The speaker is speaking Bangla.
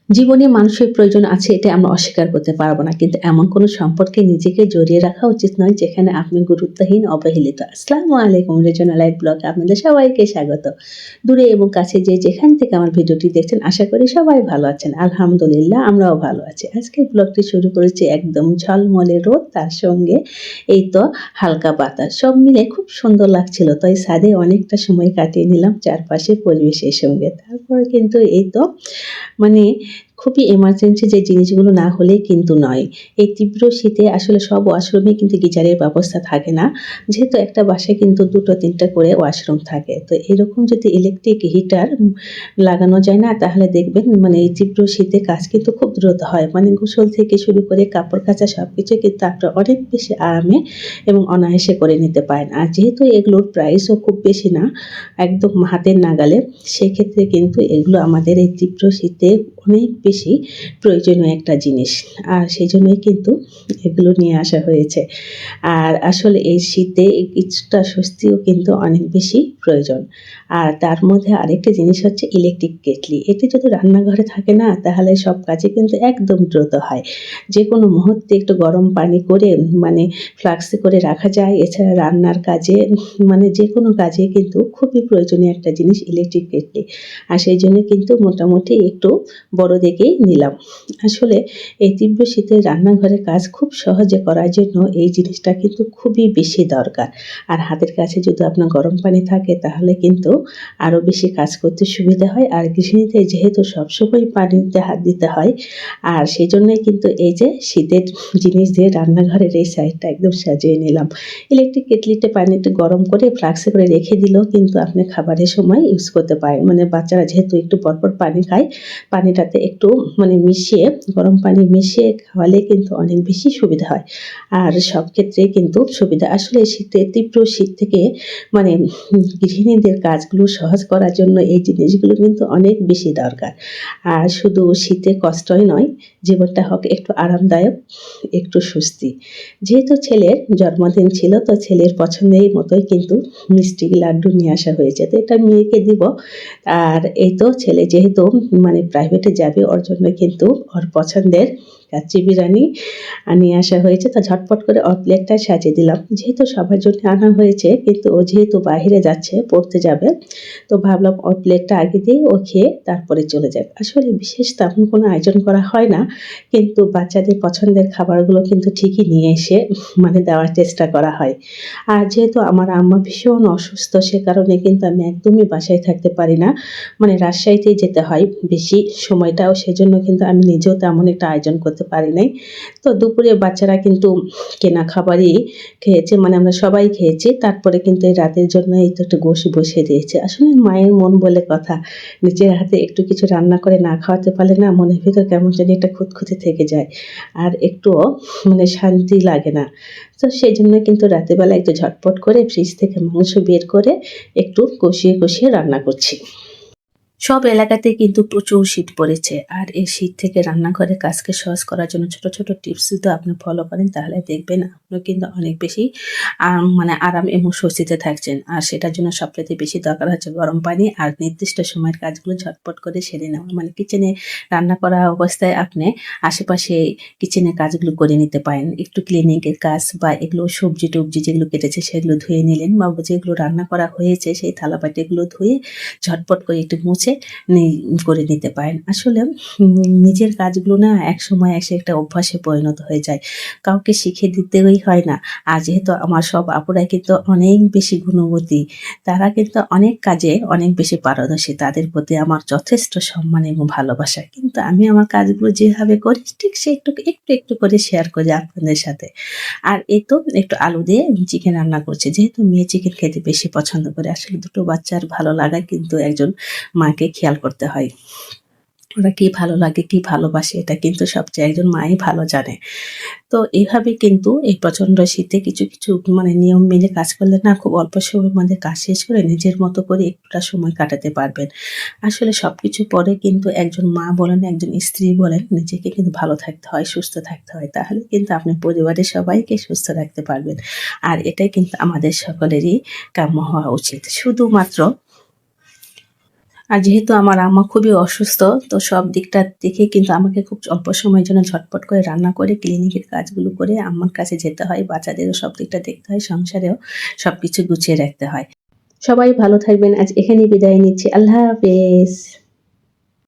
জীবনে মানুষের প্রয়োজন আছে এটা আমরা অস্বীকার করতে পারব না। কিন্তু এমন কোনো সম্পর্কে নিজেকে জড়িয়ে রাখা উচিত নয় যেখানে আপনি গুরুত্বহীন, অবহেলিত। আসসালামু আলাইকুম রিজনাল লাইফ ব্লগে আপনাদের সবাইকে স্বাগত। দূরে এবং কাছে যে যেখান থেকে আমার ভিডিওটি দেখছেন আশা করি সবাই ভালো আছেন। আলহামদুলিল্লাহ আমরাও ভালো আছি। আজকের ব্লগটি শুরু করেছি একদম ঝলমলে রোদ তার সঙ্গে এই তো হালকা বাতাস। সব মিলে খুব সুন্দর লাগছিল। তাই ছাদে অনেকটা সময় কাটিয়ে নিলাম চারপাশে পরিবেশের সঙ্গে। তারপরে কিন্তু এই তো মানে খুবই এমার্জেন্সি যে জিনিসগুলো না হলে কিন্তু নয়। এই তীব্র শীতে আসলে সব ওয়াশরুমে কিন্তু গিজারের ব্যবস্থা থাকে না। যেহেতু একটা বাসায় কিন্তু ২ টো ৩ টা করে ওয়াশরুম থাকে। তো এরকম যদি ইলেকট্রিক হিটার লাগানো যায় না তাহলে দেখবেন এই তীব্র শীতে কাজ কিন্তু খুব দ্রুত হয়। গোসল থেকে শুরু করে কাপড় কাচা সবকিছু কিন্তু আপনারা অনেক বেশি আরামে এবং অনায়াসে করে নিতে পারেন। আর যেহেতু এগুলোর প্রাইসও খুব বেশি না, একদম হাতের নাগালে, সেক্ষেত্রে কিন্তু এগুলো আমাদের এই তীব্র শীতে অনেক বেশি প্রয়োজনীয় একটা জিনিস। আর সেজন্যই কিন্তু এগুলো নিয়ে আসা হয়েছে। আর আসলে এই শীতে কিছুটা স্বস্তিও কিন্তু অনেক বেশি প্রয়োজন। আর তার মধ্যে আরেকটা জিনিস হচ্ছে ইলেকট্রিক কেটলি। এটি যদি রান্নাঘরে থাকে না তাহলে সব কাজই কিন্তু একদম দ্রুত হয়। যেকোনো মুহূর্তে একটু গরম পানি করে ফ্লাস্কে করে রাখা যায়। এছাড়া রান্নার কাজে যেকোনো কাজে কিন্তু খুবই প্রয়োজনীয় একটা জিনিস ইলেকট্রিক কেটলি। আর সেইজন্য কিন্তু মোটামুটি একটু বড় দেখেই নিলাম। আসলে এই তীব্র শীতে রান্নাঘরের কাজ খুব সহজে করার জন্য এই জিনিসটা কিন্তু খুবই বেশি দরকার। আর হাতের কাছে যদি আপনার গরম পানি থাকে তাহলে কিন্তু আরও বেশি কাজ করতে সুবিধা হয়। আর গৃহিণীদের যেহেতু সবসময় পানিতে হাত দিতে হয়, আর সেজন্যই কিন্তু এই যে শীতের জিনিস দিয়ে রান্নাঘরের এই সাইডটা একদম সাজিয়ে নিলাম। ইলেকট্রিক কেটলিতে পানি একটু গরম করে ফ্লাস্কে করে রেখে দিলেও কিন্তু আপনি খাবারের সময় ইউজ করতে পারেন। বাচ্চারা যেহেতু একটু পরপর পানি খায়, পানিটাতে একটু মিশিয়ে, গরম পানি মিশিয়ে খাওয়ালে কিন্তু অনেক বেশি সুবিধা হয়। আর সব ক্ষেত্রেই কিন্তু সুবিধা। আসলে শীতে, তীব্র শীত থেকে মানে গৃহিণীদের কাজগুলো সহজ করার জন্য এই জিনিসগুলো কিন্তু অনেক বেশি দরকার। আর শুধু শীতে কষ্টই নয়, জীবনটা হোক একটু আরামদায়ক, একটু স্বস্তি। যেহেতু ছেলের জন্মদিন ছিল, তো ছেলের পছন্দের মতোই কিন্তু মিষ্টি লাড্ডু নিয়ে আসা হয়েছে। তো এটা মেয়েকে দিব। আর এই তো ছেলে যেহেতু প্রাইভেটে যাবে, ওর জন্য কিন্তু ওর পছন্দের কাচ্চি বিরিয়ানি নিয়ে আসা হয়েছে। তো ঝটপট করে ওর প্লেটটা সাজিয়ে দিলাম। যেহেতু সবার জন্য আনা হয়েছে, কিন্তু ও যেহেতু বাহিরে যাচ্ছে, পড়তে যাবে, তো ভাবলাম ওর প্লেটটা আগে দিয়ে ও খেয়ে তারপরে চলে যাক। আসলে বিশেষ তেমন কোনো আয়োজন করা হয় না, কিন্তু বাচ্চাদের পছন্দের খাবারগুলো কিন্তু ঠিকই নিয়ে এসে দেওয়ার চেষ্টা করা হয়। আর যেহেতু আমার আম্মা ভীষণ অসুস্থ, সে কারণে কিন্তু আমি একদমই বাসায় থাকতে পারি না। রাজশাহীতেই যেতে হয় বেশি সময়টাও, সেজন্য কিন্তু আমি নিজেও তেমন একটা আয়োজন করতে পারি নাই। তো দুপুরে বাচ্চারা কিন্তু কেনা খাবারই খেয়েছে, আমরা সবাই খেয়েছি। তারপরে কিন্তু এই রাতের জন্য এই তো একটু গোশ বসিয়ে দিয়েছে। আসলে মায়ের মন বলে কথা, নিজের হাতে একটু কিছু রান্না করে না খাওয়াতে পারলে না মনের ভিতর কেমন জানি একটা খুঁতখুঁতে থেকে যায়। আর একটুও শান্তি লাগে না। তো সেজন্য কিন্তু রাতের বেলা একটু ঝটপট করে ফ্রিজ থেকে মাংস বের করে একটু কষিয়ে রান্না করছি। সব এলাকাতেই কিন্তু প্রচুর শীত পড়েছে। আর এই শীত থেকে রান্নাঘরের কাজকে সহজ করার জন্য ছোট, ছোট টিপস যদি আপনি ফলো করেন তাহলে দেখবেন আপনিও কিন্তু অনেক বেশি আরাম এবং স্বস্তিতে থাকছেন। আর সেটার জন্য সবচাইতে বেশি দরকার হচ্ছে গরম পানি আর নির্দিষ্ট সময়ের কাজগুলো ঝটপট করে সেরে নেওয়া। কিচেনে রান্না করা অবস্থায় আপনি আশেপাশে কিচেনের কাজগুলো করে নিতে পারেন। একটু ক্লিনিং এর কাজ বা এগুলো সবজি-টবজি যেগুলো কেটেছে সেগুলো ধুয়ে নিলেন, বা যেগুলো রান্না করা হয়েছে সেই থালাবাটিগুলো ধুয়ে ঝটপট করে একটু মুছে নি করে নিতে পারেন। আসলে নিজের কাজগুলো না একসময় এসে একটা অভ্যাসে পরিণত হয়ে যায়। কাউকে শিখিয়ে দিতেই হয় না। আর যেহেতু আমার সব আপুরাই কিন্তু অনেক বেশি গুণবতী, তারা কিন্তু অনেক কাজে অনেক বেশি পারদর্শী। তাদের প্রতি আমার যথেষ্ট সম্মান এবং ভালোবাসা। কিন্তু আমি আমার কাজগুলো যেভাবে করি ঠিক সে একটু করে শেয়ার করি আপনাদের সাথে। আর এই তো একটু আলু দিয়ে চিকেন রান্না করছি। যেহেতু মেয়ে চিকেন খেতে বেশি পছন্দ করে। আসলে দুটো বাচ্চার ভালো লাগায় কিন্তু একজন মাকে খেয়াল করতে হয়। ওরা কি ভালো লাগে, কি ভালোবাসে এটা কিন্তু সবচেয়ে একজন মাই ভালো জানে। তো এভাবে কিন্তু এই প্রচণ্ড শীতে কিছু, কিছু নিয়ম মেনে কাজ করলে না খুব অল্প সময়ের মধ্যে কাজ শেষ করে নিজের মতো করে একটুটা সময় কাটাতে পারবেন। আসলে সবকিছু পরে কিন্তু একজন মা বলেন, একজন স্ত্রী বলেন, নিজেকে কিন্তু ভালো থাকতে হয়, সুস্থ থাকতে হয়। তাহলে কিন্তু আপনি পরিবারের সবাইকে সুস্থ রাখতে পারবেন। আর এটাই কিন্তু আমাদের সকলেরই কাম্য হওয়া উচিত। শুধুমাত্র আর যেহেতু আমার আম্মা খুবই অসুস্থ, তো সব দিকটা দেখে কিন্তু আমাকে খুব অল্প সময়ের জন্য ঝটপট করে রান্না করে ক্লিনিকের কাজগুলো করে আম্মার কাছে যেতে হয়। বাচ্চাদেরও সব দিকটা দেখতে হয়, সংসারেও সবকিছু গুছিয়ে রাখতে হয়। সবাই ভালো থাকবেন। আজ এখানেই বিদায় নিচ্ছি। আল্লাহ হাফেজ।